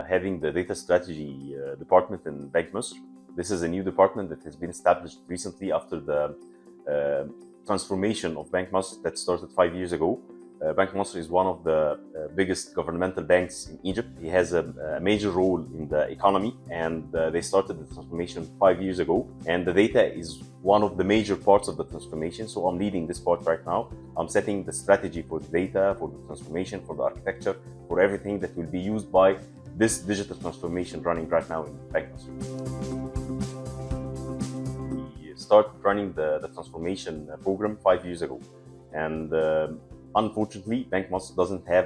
having the data strategy department in Banque Misr. This is a new department that has been established recently after the transformation of Banque Misr that started 5 years ago. Banque Misr is one of the biggest governmental banks in Egypt. It has a major role in the economy, and they started the transformation 5 years ago. And the data is one of the major parts of the transformation. So I'm leading this part right now. I'm setting the strategy for the data, for the transformation, for the architecture, for everything that will be used by this digital transformation running right now in Banque Misr. We started running the transformation program 5 years ago. And unfortunately, Banque Misr doesn't have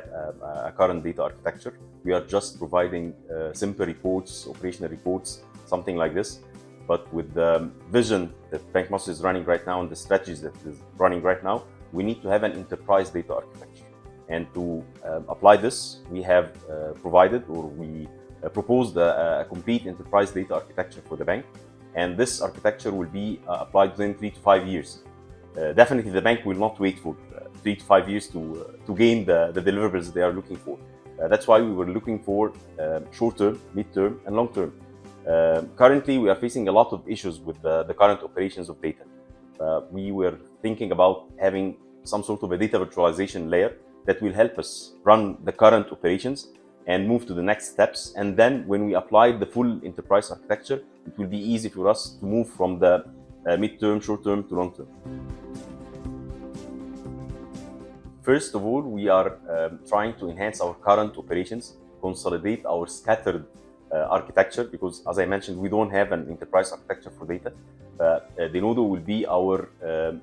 a current data architecture. We are just providing simple reports, operational reports, something like this. But with the vision that Banque Misr is running right now and the strategies that is running right now, we need to have an enterprise data architecture. And to apply this, we have provided, or we proposed a complete enterprise data architecture for the bank. And this architecture will be applied within 3 to 5 years. Definitely the bank will not wait for 3 to 5 years to gain the deliverables they are looking for. That's why we were looking for short-term, mid-term, and long-term. Currently, we are facing a lot of issues with the current operations of data. We were thinking about having some sort of a data virtualization layer that will help us run the current operations and move to the next steps. And then when we apply the full enterprise architecture, it will be easy for us to move from the mid-term, short-term to long-term. First of all, we are trying to enhance our current operations, consolidate our scattered architecture, because as I mentioned, we don't have an enterprise architecture for data. Denodo will be our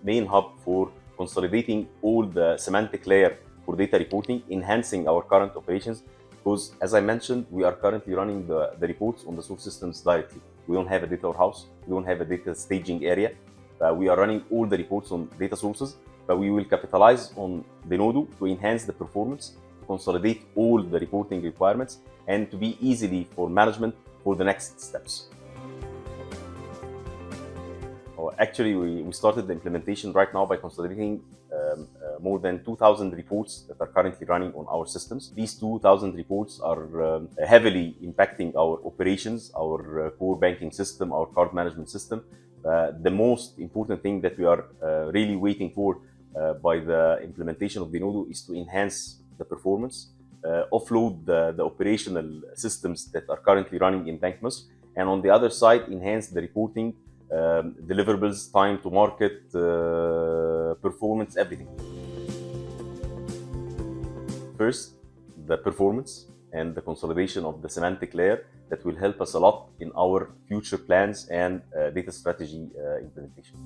main hub for consolidating all the semantic layer for data reporting, enhancing our current operations, because as I mentioned, we are currently running the reports on the source systems directly. We don't have a data warehouse, we don't have a data staging area. We are running all the reports on data sources, but we will capitalize on Denodo to enhance the performance, to consolidate all the reporting requirements, and to be easily for management for the next steps. Actually, we started the implementation right now by consolidating more than 2,000 reports that are currently running on our systems. These 2,000 reports are heavily impacting our operations, our core banking system, our card management system. The most important thing that we are really waiting for by the implementation of Denodo is to enhance the performance, offload the operational systems that are currently running in Banque Misr, and on the other side, enhance the reporting, deliverables, time to market, performance, everything. First, the performance and the consolidation of the semantic layer that will help us a lot in our future plans and data strategy implementation.